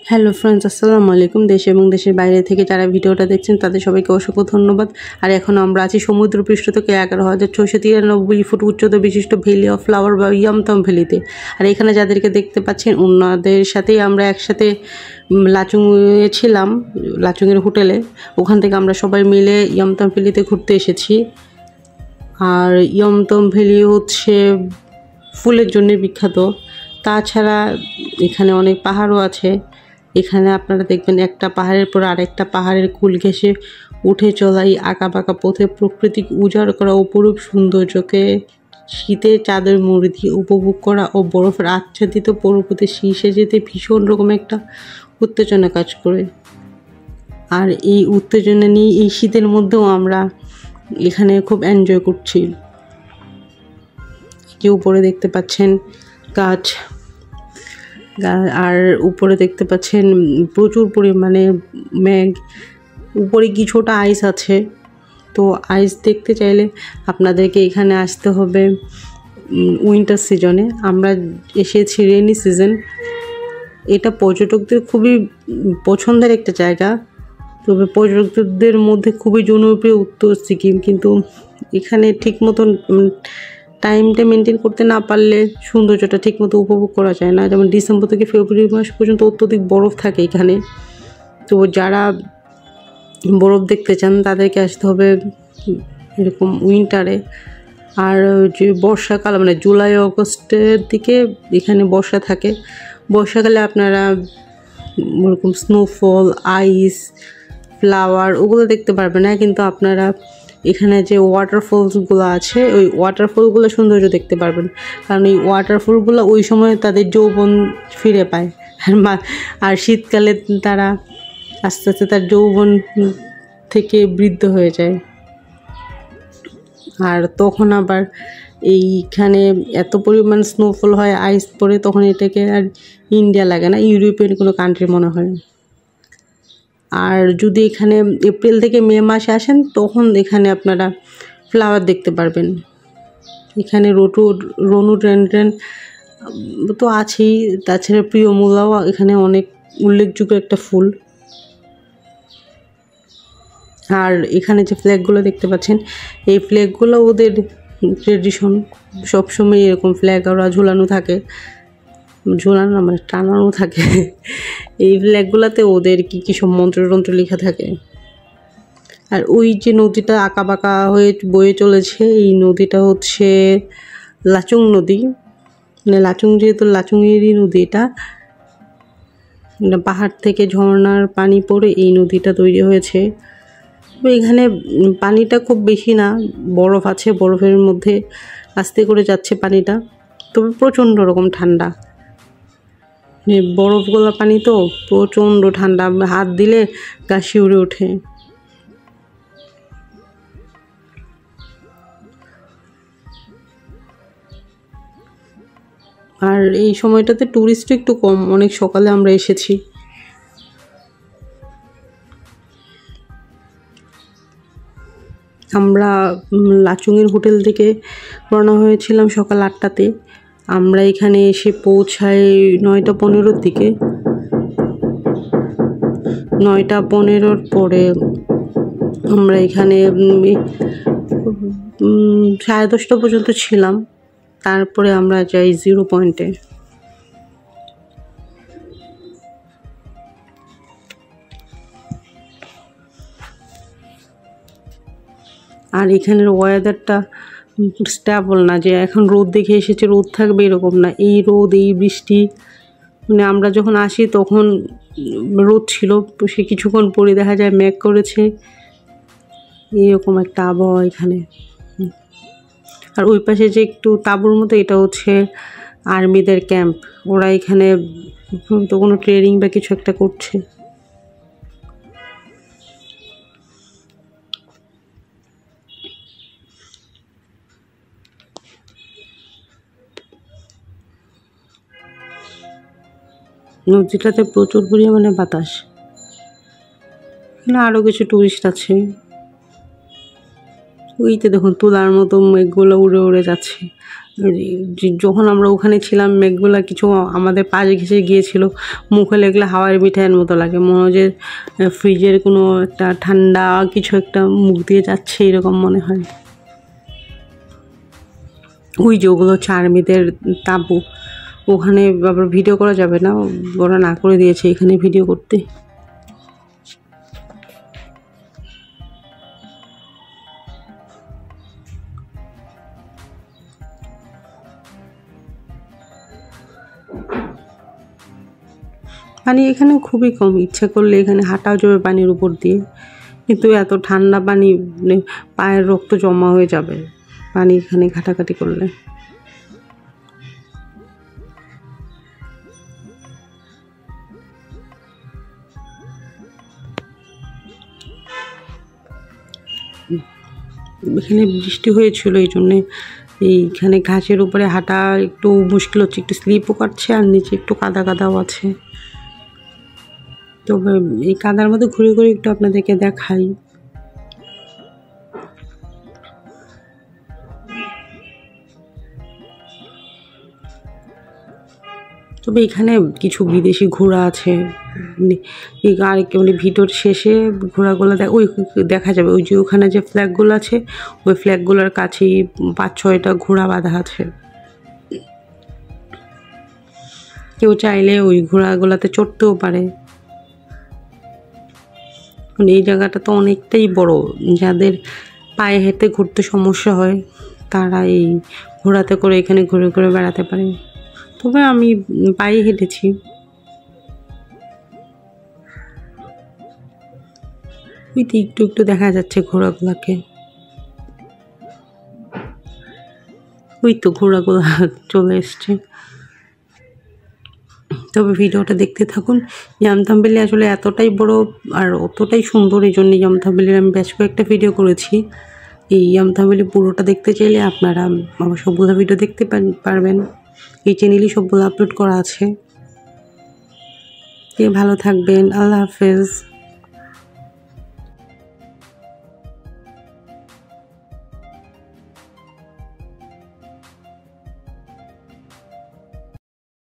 Hello friends, আসসালামু আলাইকুম। দেশ এবং দেশের বাইরে থেকে যারা ভিডিওটা দেখছেন তাদের সবাইকে অসংখ্য ধন্যবাদ। আর এখন আমরা আছি সমুদ্রপৃষ্ঠ থেকে 11,693 ফুট উচ্চতা বিশিষ্ট ভ্যালি অফ ফ্লাওয়ার বা ইয়ামতাম ভ্যালিতে। আর এখানে যাদেরকে দেখতে পাচ্ছেন ওনাদের সাথেই আমরা একসাথে লাচুংয়ে ছিলাম, লাচুংয়ের হোটেলে। ওখান থেকে আমরা সবাই মিলে ইয়ামতাম ভ্যালিতে ঘুরতে এসেছি। আর ইয়ামতাম ভ্যালি হচ্ছে ফুলের জন্য বিখ্যাত। তাছাড়া এখানে অনেক পাহাড়ও আছে। এখানে আপনারা দেখবেন একটা পাহাড়ের পর আরেকটা পাহাড়ের কুল ঘেঁষে উঠে চলা এই আঁকা বাঁকা পথে প্রকৃতিক উজাড় করা অপরূপ সৌন্দর্যকে শীতের চাদর মুড়ি দিয়ে উপভোগ করা ও বরফের আচ্ছাদিত পর্বতে শীর্ষে যেতে ভীষণ রকম একটা উত্তেজনা কাজ করে। আর এই উত্তেজনা নিয়ে এই শীতের মধ্যেও আমরা এখানে খুব এনজয় করছি। যে উপরে দেখতে পাচ্ছেন গাছ, আর উপরে দেখতে পাচ্ছেন প্রচুর পরিমাণে মেঘ, উপরে কিছুটা আইস আছে। তো আইস দেখতে চাইলে আপনাদেরকে এখানে আসতে হবে উইন্টার সিজনে। আমরা এসেছি রেনি সিজন। এটা পর্যটকদের খুবই পছন্দের একটা জায়গা, তবে পর্যটকদের মধ্যে খুবই জনপ্রিয় উত্তর সিকিম। কিন্তু এখানে ঠিক মতন টাইমটা মেনটেন করতে না পারলে সৌন্দর্যটা ঠিকমতো উপভোগ করা যায় না। যেমন ডিসেম্বর থেকে ফেব্রুয়ারি মাস পর্যন্ত অত্যধিক বরফ থাকে এখানে। তো যারা বরফ দেখতে চান তাদেরকে আসতে হবে এরকম উইন্টারে। আর যে বর্ষাকাল মানে জুলাই অগস্টের দিকে এখানে বর্ষা থাকে। বর্ষাকালে আপনারা ওরকম স্নোফল, আইস, ফ্লাওয়ার ওগুলো দেখতে পারবেন না, কিন্তু আপনারা এখানে যে ওয়াটারফলসগুলো আছে ওই ওয়াটারফলগুলো সৌন্দর্য দেখতে পারবেন। কারণ এই ওয়াটারফলগুলো ওই সময় তাদের যৌবন ফিরে পায়। আর শীতকালে তারা আস্তে আস্তে তার যৌবন থেকে বৃদ্ধ হয়ে যায়। আর তখন আবার এইখানে এত পরিমাণ স্নোফল হয়, আইস পড়ে, তখন এটাকে আর ইন্ডিয়া লাগে না, ইউরোপিয়ান কোনো কান্ট্রি মনে হয়। আর যদি এখানে এপ্রিল থেকে মে মাসে আসেন তখন এখানে আপনারা ফ্লাওয়ার দেখতে পারবেন। এখানে রোডোডেনড্রন তো আছেই, তাছাড়া প্রিয়মূলাও এখানে অনেক উল্লেখযোগ্য একটা ফুল। আর এখানে যে ফ্ল্যাগগুলো দেখতে পাচ্ছেন এই ফ্ল্যাগগুলো ওদের ট্রেডিশন, সবসময় এরকম ফ্ল্যাগ ওরা ঝুলানো থাকে, ঝুলানো মানে টানানো থাকে। এই ফ্ল্যাগগুলোতে ওদের কী সব মন্ত্রতন্ত্র লেখা থাকে। আর ওই যে নদীটা আঁকা বাঁকা হয়ে বয়ে চলেছে, এই নদীটা হচ্ছে লাচুং নদী। মানে লাচুং যেহেতু লাচুংয়েরই নদী, এটা পাহাড় থেকে ঝর্ণার পানি পড়ে এই নদীটা তৈরি হয়েছে। এখানে পানিটা খুব বেশি না, বরফ আছে, বরফের মধ্যে আস্তে করে যাচ্ছে পানিটা, তবে প্রচণ্ড রকম ঠান্ডা। বরফগুলা পানি তো প্রচণ্ড ঠান্ডা, হাত দিলে গা শিউরে ওঠে। আর এই সময়টাতে টুরিস্ট একটু কম, অনেক সকালে আমরা এসেছি। আমরা লাচুংয়ের হোটেল থেকে রওনা হয়েছিলাম সকাল 8টাতে। আমরা এখানে এসে পৌঁছাই 9টা 15-র দিকে। 9টা 15-র পরে আমরা এখানে 10:30টা পর্যন্ত ছিলাম। তারপরে আমরা যাই 0 পয়েন্টে। আর এখানের ওয়েদারটা স্টেবল না, যে এখন রোদ দেখে এসেছে রোদ থাকবে এরকম না। এই রোদ, এই বৃষ্টি, মানে আমরা যখন আসি তখন রোদ ছিল, সে কিছুক্ষণ পরে দেখা যায় মেঘ করেছে, এইরকম একটা আবহাওয়া এখানে। আর ওই পাশে যে একটু তাঁবুর মতো, এটা হচ্ছে আর্মিদের ক্যাম্প। ওরা এখানে তো কোনো ট্রেনিং বা কিছু একটা করছে। নদীটাতে প্রচুর পরিমাণে বাতাস। এখানে আরও কিছু টুরিস্ট আছে। ওইতে দেখুন তুলার মতো মেঘগুলো উড়ে উড়ে যাচ্ছে। যখন আমরা ওখানে ছিলাম মেঘগুলা কিছু আমাদের পাশ ঘেঁষে গিয়েছিল, মুখে লাগলে হাওয়ার মিঠাইয়ের মতো লাগে, মনে হয় যে ফ্রিজের কোনো একটা ঠান্ডা কিছু একটা মুখ দিয়ে যাচ্ছে এরকম মনে হয়। ওই যে ওগুলো চার্মিদের তাঁবু, ওখানে আবার ভিডিও করা যাবে না, ওরা না করে দিয়েছে এখানে ভিডিও করতে। পানি এখানে খুবই কম, ইচ্ছা করলে এখানে হাঁটাও যাবে পানির উপর দিয়ে, কিন্তু এত ঠান্ডা পানি পায়ের রক্ত জমা হয়ে যাবে পানি এখানে ঘাটাঘাটি করলে। এখানে বৃষ্টি হয়েছিল এই জন্যে এইখানে ঘাসের উপরে হাঁটা একটু মুশকিল হচ্ছে, একটু স্লিপও কাটছে আর নিচে একটু কাদা কাদাও আছে। তবে এই কাদার মধ্যে ঘুরে ঘুরে একটু আপনাদেরকে দেখাই। তবে এখানে কিছু বিদেশি ঘোড়া আছে, আর মানে ভিডিওর শেষে ঘোড়াগুলো ওই দেখা যাবে, ওই যে ওখানে যে ফ্ল্যাগগুলো আছে ওই ফ্ল্যাগগুলোর কাছেই 5-6টা ঘোড়া বাঁধা আছে। কেউ চাইলে ওই ঘোড়াগুলোতে চড়তেও পারে। এই জায়গাটা তো অনেকটাই বড়, যাদের পায়ে হেঁটে ঘুরতে সমস্যা হয় তারা এই ঘোড়াতে করে এখানে ঘুরে ঘুরে বেড়াতে পারে। তবে আমি পায়ে হেঁটেছি। ওইতে একটু একটু দেখা যাচ্ছে ঘোড়াগুলাকে, ওই তো ঘোড়াগুলো চলে এসছে। তবে ভিডিওটা দেখতে থাকুন। ইয়ামথাম ভ্যালি আসলে এতটাই বড় আর অতটাই সুন্দর, এই জন্য ইয়ামথাম ভ্যালির আমি বেশ কয়েকটা ভিডিও করেছি। এই ইয়ামথাম ভ্যালি পুরোটা দেখতে চাইলে আপনারা আমার সবগুলো ভিডিও দেখতে পারবেন, এই চ্যানেলই সবগুলো আপলোড করা আছে। ভালো থাকবেন, আল্লাহ হাফেজ।